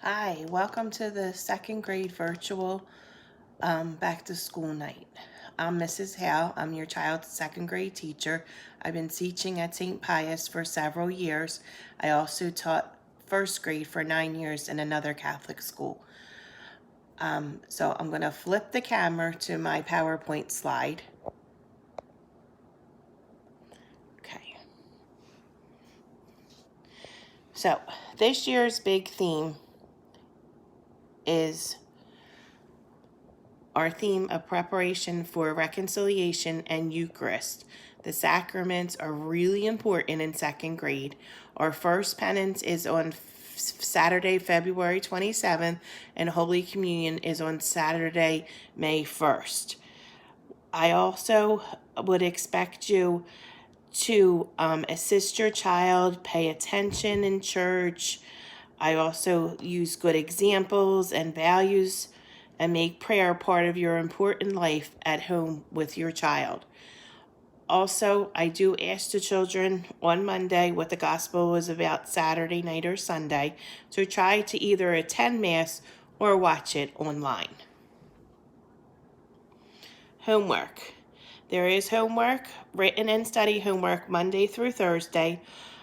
Hi, welcome to the second grade virtual back to school night. I'm Mrs. Hale. I'm your child's second grade teacher. I've been teaching at St. Pius for several years. I also taught first grade for 9 years in another Catholic school. So I'm going to flip the camera to my PowerPoint slide. Okay. So this year's big theme is our theme of preparation for reconciliation and Eucharist. The sacraments are really important in second grade. Our first penance is on Saturday, February 27th, and Holy Communion is on Saturday, May 1st. I also would expect you to assist your child, pay attention in church. I also use good examples and values and make prayer part of your important life at home with your child. Also, I do ask the children on Monday what the gospel was about Saturday night or Sunday, so try to either attend Mass or watch it online. Homework. There is homework, written and study homework Monday through Thursday.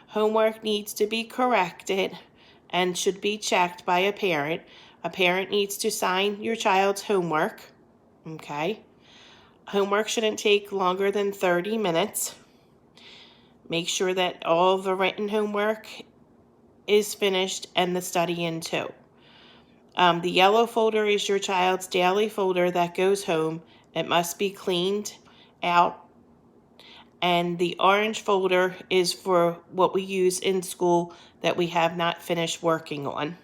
Homework needs to be corrected and should be checked by a parent. A parent needs to sign your child's homework, okay? Homework shouldn't take longer than 30 minutes. Make sure that all the written homework is finished and the study in too. The yellow folder is your child's daily folder that goes home. It must be cleaned out. And the orange folder is for what we use in school that we have not finished working on.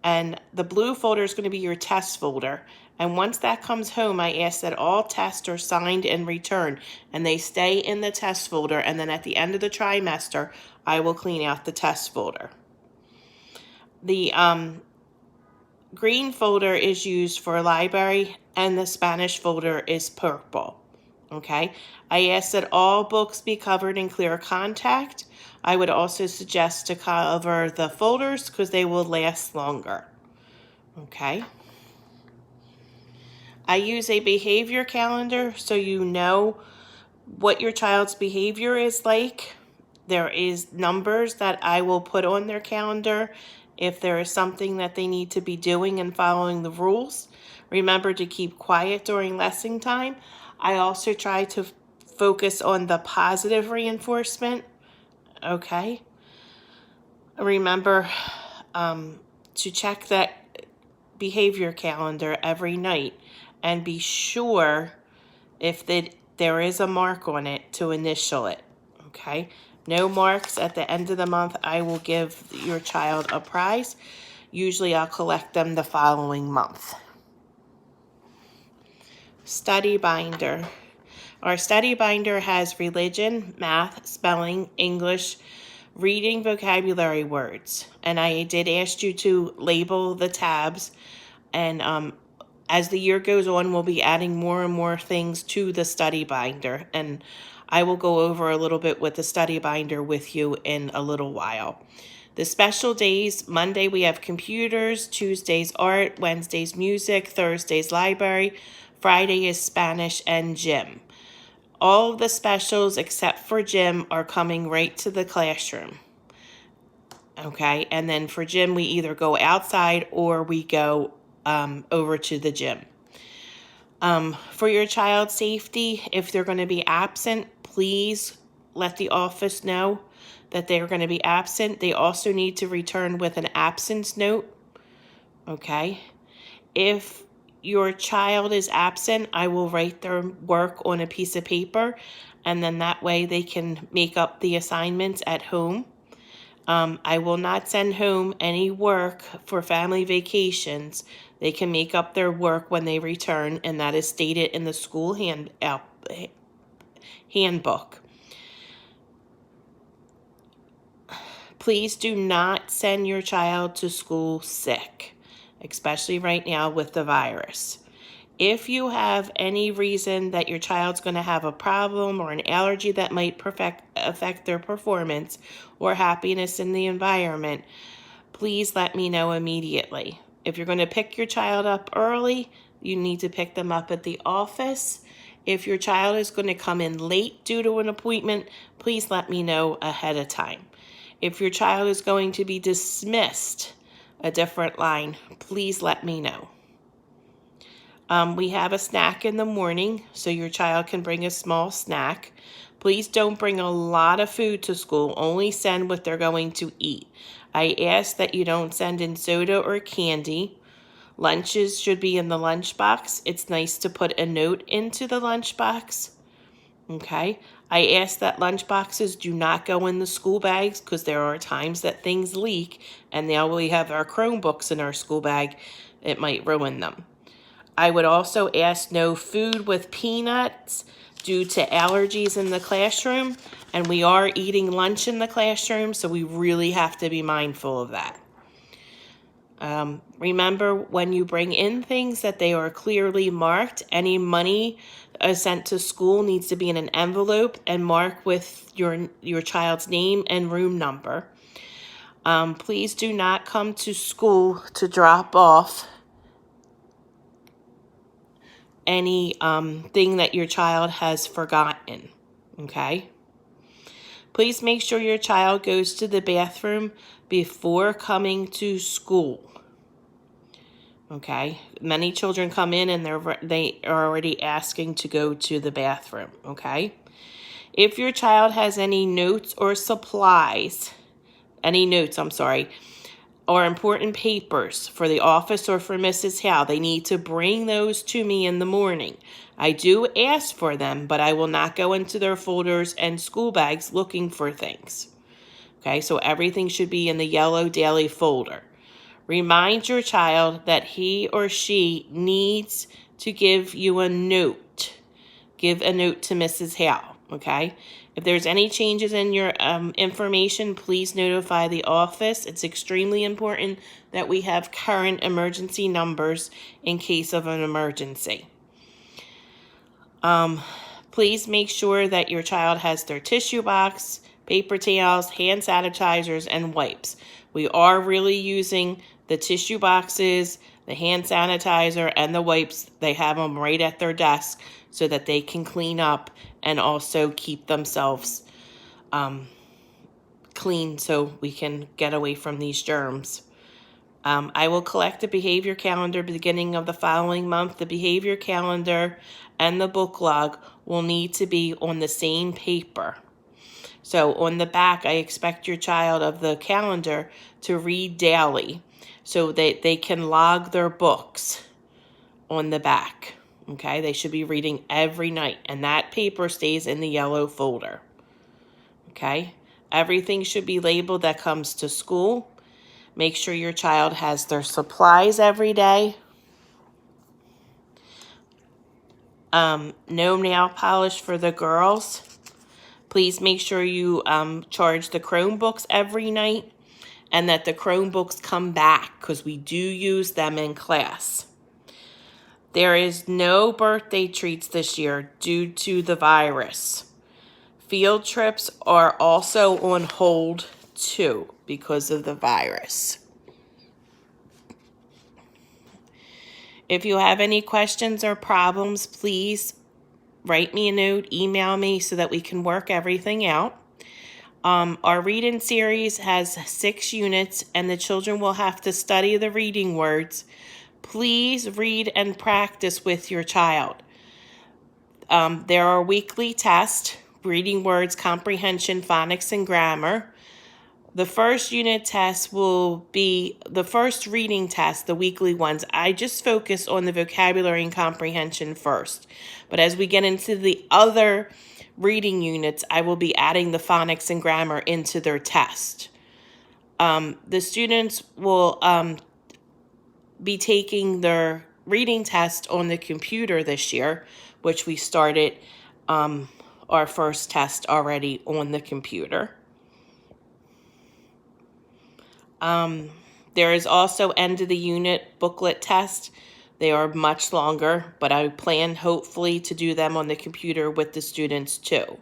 And the blue folder is going to be your test folder. And once that comes home, I ask that all tests are signed and returned, and they stay in the test folder. And then at the end of the trimester, I will clean out the test folder. The green folder is used for library, and the Spanish folder is purple. Okay, I ask that all books be covered in clear contact. I would also suggest to cover the folders because they will last longer. Okay. I use a behavior calendar so you know what your child's behavior is like. There is numbers that I will put on their calendar if there is something that they need to be doing and following the rules. Remember to keep quiet during lesson time. I also try to focus on the positive reinforcement. Okay. Remember to check that behavior calendar every night and be sure if there is a mark on it to initial it. Okay. No marks at the end of the month, I will give your child a prize. Usually I'll collect them the following month. Study binder. Our study binder has religion, math, spelling, English, reading, vocabulary words. And I did ask you to label the tabs. And as the year goes on, we'll be adding more and more things to the study binder. And I will go over a little bit with the study binder with you in a little while. The special days, Monday we have computers, Tuesday's art, Wednesday's music, Thursday's library, Friday is Spanish and gym. All of the specials except for gym are coming right to the classroom. Okay, and then for gym we either go outside or we go over to the gym. For your child's safety, if they're going to be absent, please let the office know that they are going to be absent. They also need to return with an absence note. Okay. If your child is absent, I will write their work on a piece of paper, and then that way they can make up the assignments at home. I will not send home any work for family vacations. They can make up their work when they return, and that is stated in the school handbook. Please do not send your child to school sick, especially right now with the virus. If you have any reason that your child's going to have a problem or an allergy that might affect their performance or happiness in the environment, please let me know immediately. If you're going to pick your child up early, you need to pick them up at the office. If your child is going to come in late due to an appointment, please let me know ahead of time. If your child is going to be dismissed a different line, please let me know. We have a snack in the morning, so your child can bring a small snack. Please don't bring a lot of food to school. Only send what they're going to eat. I ask that you don't send in soda or candy. Lunches should be in the lunchbox. It's nice to put a note into the lunchbox. Okay? I ask that lunchboxes do not go in the school bags because there are times that things leak, and now we have our Chromebooks in our school bag. It might ruin them. I would also ask no food with peanuts due to allergies in the classroom, and we are eating lunch in the classroom, so we really have to be mindful of that. Remember, when you bring in things, that they are clearly marked. Any money sent to school needs to be in an envelope and marked with your child's name and room number. Please do not come to school to drop off any thing that your child has forgotten, okay? Please make sure your child goes to the bathroom before coming to school, okay? Many children come in and they are already asking to go to the bathroom, okay? If your child has any notes or supplies, or important papers for the office or for Mrs. Howe, they need to bring those to me in the morning. I do ask for them, but I will not go into their folders and school bags looking for things. Okay, so everything should be in the yellow daily folder. Remind your child that he or she needs to give you a note. Give a note to Mrs. Howe, okay? If there's any changes in your information, please notify the office. It's extremely important that we have current emergency numbers in case of an emergency. Please make sure that your child has their tissue box, paper towels, hand sanitizers, and wipes. We are really using the tissue boxes, the hand sanitizer, and the wipes. They have them right at their desk so that they can clean up and also keep themselves clean so we can get away from these germs. I will collect a behavior calendar beginning of the following month. The behavior calendar and the book log will need to be on the same paper. So on the back, I expect your child of the calendar to read daily so that they can log their books on the back. Okay, they should be reading every night, and that paper stays in the yellow folder. Okay, everything should be labeled that comes to school. Make sure your child has their supplies every day. No nail polish for the girls. Please make sure you charge the Chromebooks every night, and that the Chromebooks come back because we do use them in class. There is no birthday treats this year due to the virus. Field trips are also on hold too because of the virus. If you have any questions or problems, please write me a note, email me so that we can work everything out. Our reading series has 6 units, and the children will have to study the reading words. Please read and practice with your child. There are weekly tests, reading words, comprehension, phonics, and grammar. The first unit test will be the first reading test, the weekly ones. I just focus on the vocabulary and comprehension first. But as we get into the other reading units, I will be adding the phonics and grammar into their test. The students will be taking their reading test on the computer this year, which we started our first test already on the computer. There is also end of the unit booklet test. They are much longer, but I plan hopefully to do them on the computer with the students too.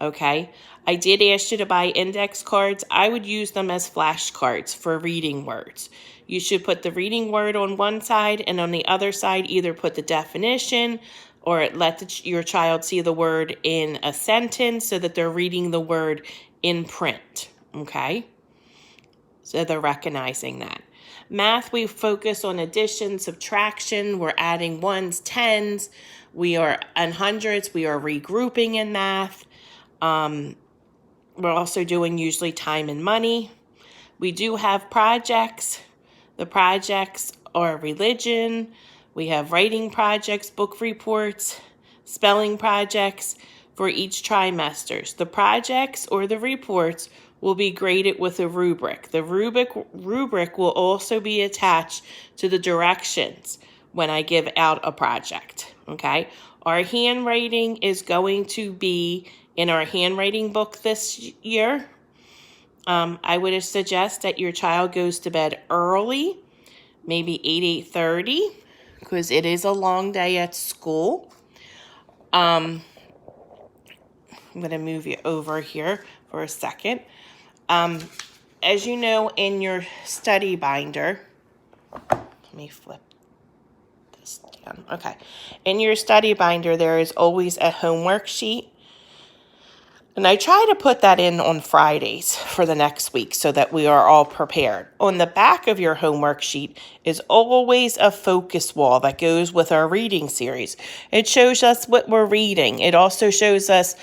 Okay, I did ask you to buy index cards. I would use them as flashcards for reading words. You should put the reading word on one side, and on the other side either put the definition or let your child see the word in a sentence so that they're reading the word in print. Okay, so they're recognizing that. Math, we focus on addition, subtraction. We're adding ones, tens. We are and hundreds. We are regrouping in math. We're also doing usually time and money. We do have projects. The projects are religion. We have writing projects, book reports, spelling projects for each trimesters. The projects or the reports will be graded with a rubric. The rubric will also be attached to the directions when I give out a project, okay? Our handwriting is going to be in our handwriting book this year. I would suggest that your child goes to bed early, maybe 8:30, because it is a long day at school. I'm going to move you over here for a second. As you know, in your study binder, let me flip this down. Okay. In your study binder, there is always a homework sheet. And I try to put that in on Fridays for the next week so that we are all prepared. On the back of your homework sheet is always a focus wall that goes with our reading series. It shows us what we're reading. It also shows us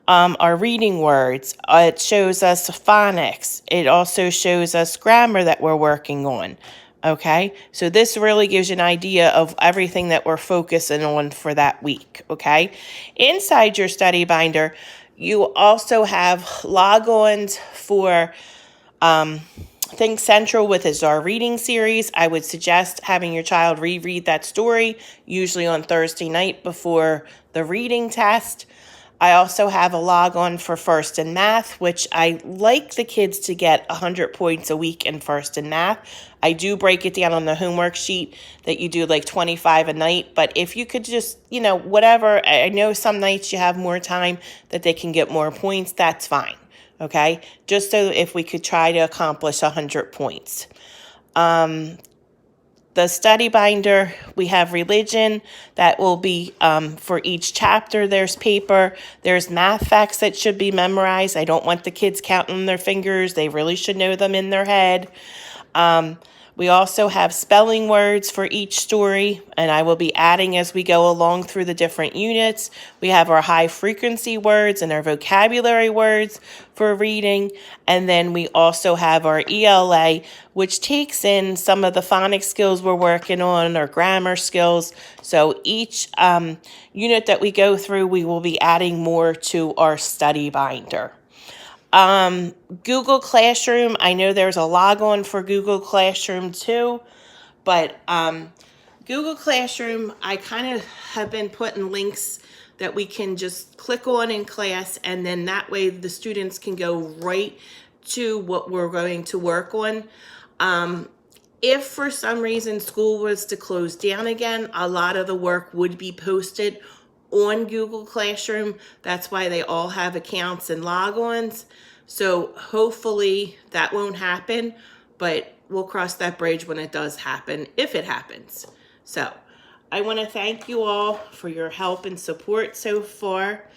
our reading words. It shows us phonics. It also shows us grammar that we're working on. Okay, so this really gives you an idea of everything that we're focusing on for that week. Okay, inside your study binder, you also have logons for Think Central, with is our reading series. I would suggest having your child reread that story, usually on Thursday night before the reading test. I also have a logon for First in Math, which I like the kids to get 100 points a week in First in Math. I do break it down on the homework sheet that you do like 25 a night, but if you could just, whatever, I know some nights you have more time that they can get more points, that's fine, okay? Just so if we could try to accomplish 100 points. The study binder, we have religion. That will be for each chapter. There's paper. There's math facts that should be memorized. I don't want the kids counting their fingers. They really should know them in their head. We also have spelling words for each story, and I will be adding as we go along through the different units. We have our high frequency words and our vocabulary words for reading, and then we also have our ELA, which takes in some of the phonics skills we're working on, or grammar skills. So each unit that we go through, we will be adding more to our study binder. Google Classroom, I know there's a logon for Google Classroom too, but Google Classroom, I kind of have been putting links that we can just click on in class, and then that way the students can go right to what we're going to work on. If for some reason school was to close down again, a lot of the work would be posted on Google Classroom. That's why they all have accounts and logons. So hopefully that won't happen, but we'll cross that bridge when it does happen, if it happens. So I want to thank you all for your help and support so far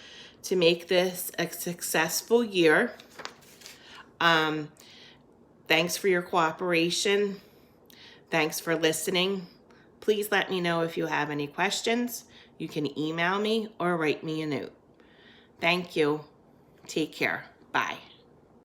to make this a successful year. Thanks for your cooperation. Thanks for listening. Please let me know if you have any questions. You can email me or write me a note. Thank you. Take care. Bye.